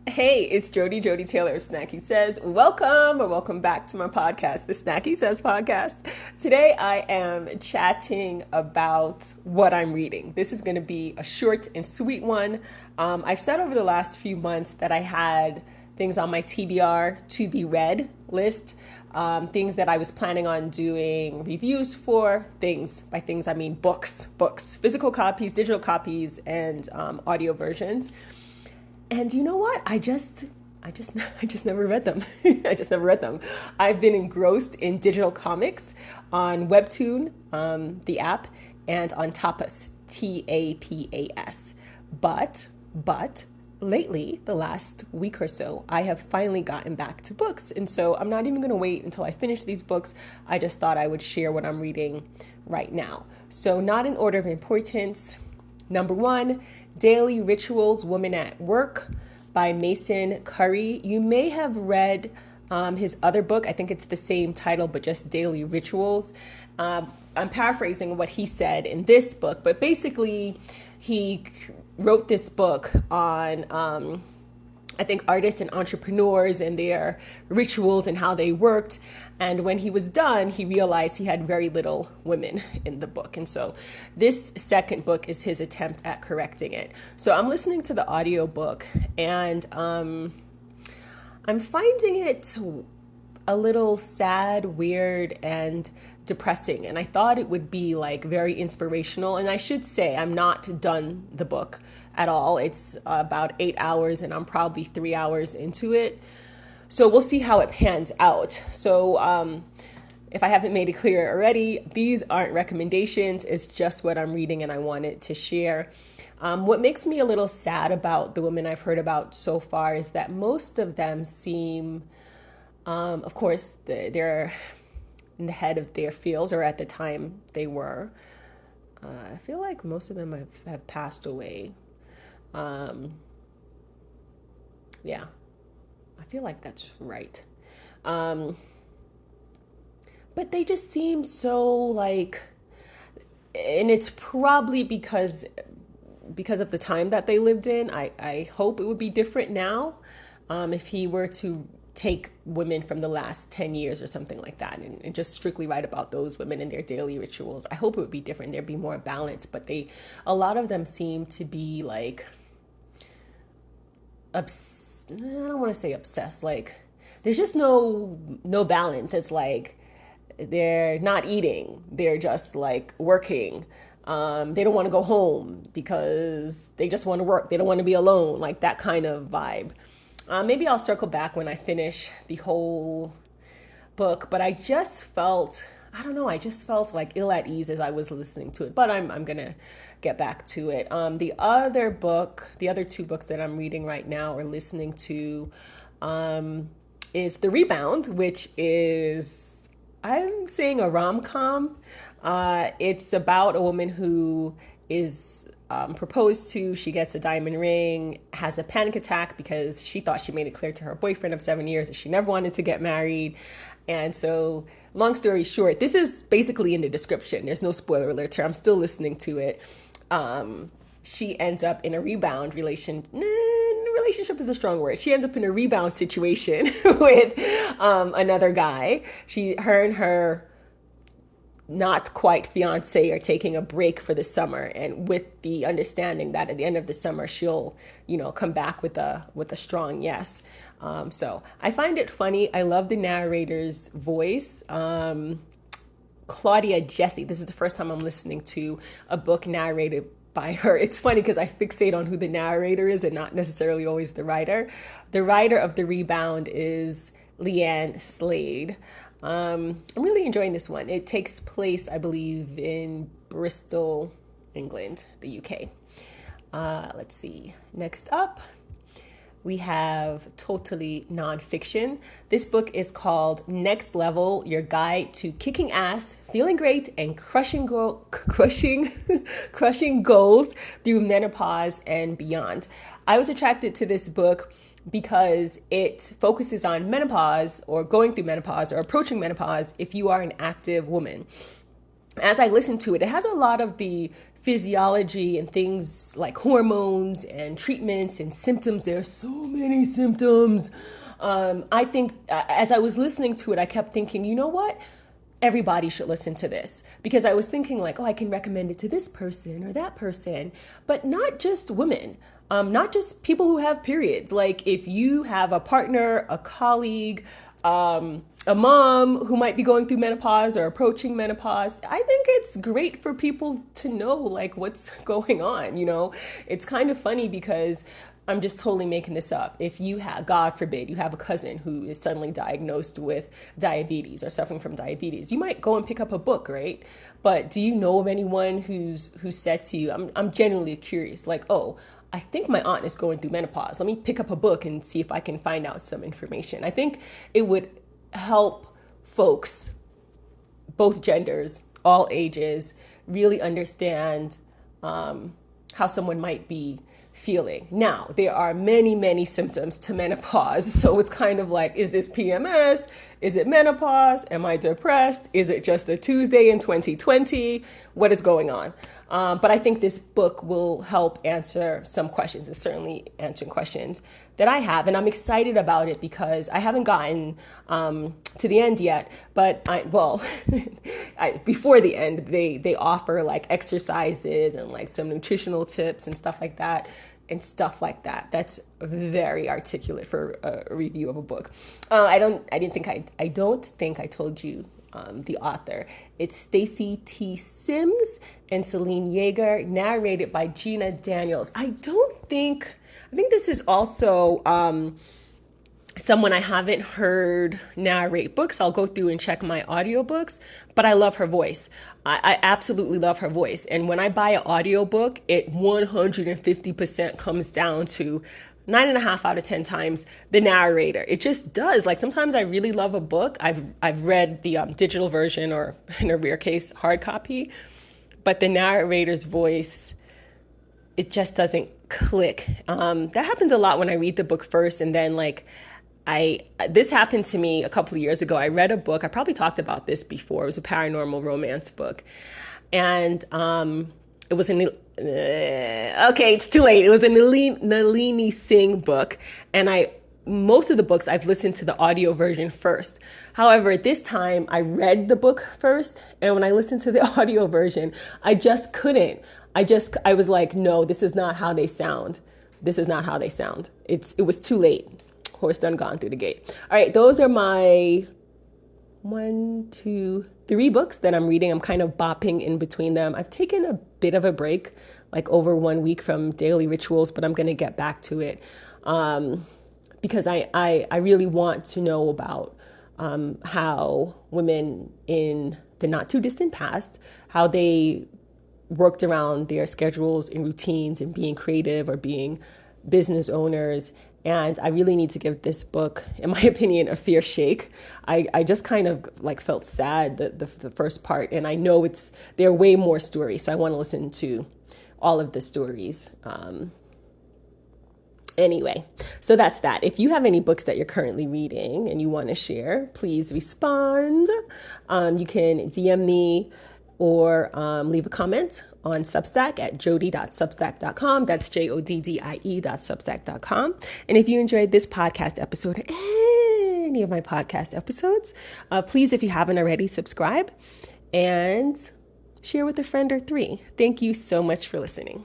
Hey, it's Joddie Taylor of Snacky Says. Welcome back to my podcast, the Snacky Says podcast. Today I am chatting about what I'm reading. This is going to be a short and sweet one. I've said over the last few months that I had things on my TBR to be read list, things that I was planning on doing reviews for. By things I mean books, physical copies, digital copies, and audio versions. And you know what? I just never read them. I just never read them. I've been engrossed in digital comics on Webtoon, the app, and on Tapas, Tapas. But lately, the last week or so, I have finally gotten back to books. And so I'm not even going to wait until I finish these books. I just thought I would share what I'm reading right now. So not in order of importance. Number one, Daily Rituals, Woman at Work by Mason Curry. You may have read his other book. I think it's the same title, but just Daily Rituals. I'm paraphrasing what he said in this book, but basically he wrote this book on I think artists and entrepreneurs and their rituals and how they worked. And when he was done, he realized he had very little women in the book. And so this second book is his attempt at correcting it. So I'm listening to the audiobook and I'm finding it a little sad, weird, and depressing. And I thought it would be like very inspirational. And I should say I'm not done the book at all. It's about 8 hours and I'm probably 3 hours into it. So we'll see how it pans out. So if I haven't made it clear already, these aren't recommendations. It's just what I'm reading and I wanted to share. What makes me a little sad about the women I've heard about so far is that most of them seem, of course, they're in the head of their fields, or at the time they were. I feel like most of them have passed away. Yeah, I feel like that's right. But they just seem so like, and it's probably because of the time that they lived in. I hope it would be different now. If he were to take women from the last 10 years or something like that and just strictly write about those women and their daily rituals. I hope it would be different. There'd be more balance, but a lot of them seem to be like, I don't want to say obsessed. Like there's just no balance. It's like they're not eating. They're just like working. They don't want to go home because they just want to work. They don't want to be alone. Like that kind of vibe. Maybe I'll circle back when I finish the whole book, but I just felt like ill at ease as I was listening to it, but I'm going to get back to it. The other two books that I'm reading right now or listening to is The Rebound, which is, I'm saying, a rom-com. It's about a woman who is proposed to, she gets a diamond ring, has a panic attack because she thought she made it clear to her boyfriend of 7 years that she never wanted to get married. And so, long story short, this is basically in the description. There's no spoiler alert here. I'm still listening to it. She ends up in a relationship is a strong word. She ends up in a rebound situation with another guy. Her and her not quite fiance are taking a break for the summer, and with the understanding that at the end of the summer she'll come back with a strong yes. So I find it funny. I love the narrator's voice. Claudia Jesse, this is the first time I'm listening to a book narrated by her. It's funny because I fixate on who the narrator is and not necessarily always the writer. The writer of The Rebound is Leanne Slade. I'm really enjoying this one. It takes place, I believe, in Bristol, England, the UK. Let's see. Next up, we have totally nonfiction. This book is called Next Level, Your Guide to Kicking Ass, Feeling Great, and Crushing Goals Through Menopause and Beyond. I was attracted to this book because it focuses on menopause or going through menopause or approaching menopause if you are an active woman. as I listen to it, it has a lot of the physiology and things like hormones and treatments and symptoms. There are so many symptoms. I think as I was listening to it, I kept thinking, you know what? Everybody should listen to this, because I was thinking like, oh, I can recommend it to this person or that person, but not just women, not just people who have periods. Like if you have a partner, a colleague, a mom who might be going through menopause or approaching menopause, I think it's great for people to know like what's going on. It's kind of funny because I'm just totally making this up. If you have, God forbid, you have a cousin who is suddenly diagnosed with diabetes or suffering from diabetes, you might go and pick up a book, right? But do you know of anyone who's said to you, I'm genuinely curious, like, oh, I think my aunt is going through menopause. Let me pick up a book and see if I can find out some information. I think it would help folks, both genders, all ages, really understand how someone might be feeling. Now, there are many, many symptoms to menopause. So it's kind of like, is this PMS? Is it menopause? Am I depressed? Is it just a Tuesday in 2020? What is going on? But I think this book will help answer some questions. It's certainly answering questions that I have. And I'm excited about it because I haven't gotten to the end yet. But before the end, they offer like exercises and like some nutritional tips and stuff like that. That's very articulate for a review of a book. I don't think I told you the author. It's Stacy T. Sims and Celine Yeager, narrated by Gina Daniels. I think this is also someone I haven't heard narrate books. I'll go through and check my audiobooks, but I love her voice. I absolutely love her voice. And when I buy an audiobook, it 150% comes down to 9.5 out of 10 times the narrator. It just does. Like sometimes I really love a book. I've read the digital version, or in a rare case, hard copy, but the narrator's voice, it just doesn't click. That happens a lot when I read the book first, and then this happened to me a couple of years ago. I read a book. I probably talked about this before. It was a paranormal romance book. And it was it's too late. It was a Nalini Singh book. And most of the books I've listened to the audio version first. However, at this time, I read the book first. And when I listened to the audio version, I just couldn't. I was like, no, this is not how they sound. This is not how they sound. It was too late. Horse done gone through the gate. All right, those are my 1, 2, 3 books that I'm reading. I'm kind of bopping in between them. I've taken a bit of a break, like over 1 week from daily rituals, but I'm going to get back to it because I really want to know about how women in the not too distant past, how they worked around their schedules and routines and being creative or being business owners. And I really need to give this book, in my opinion, a fair shake. I just kind of like felt sad the first part, and I know there are way more stories, so I want to listen to all of the stories. Anyway, so that's that. If you have any books that you're currently reading and you want to share, please respond. You can DM me or leave a comment on Substack at joddie.substack.com. That's joddie.substack.com. And if you enjoyed this podcast episode or any of my podcast episodes, please, if you haven't already, subscribe and share with a friend or 3. Thank you so much for listening.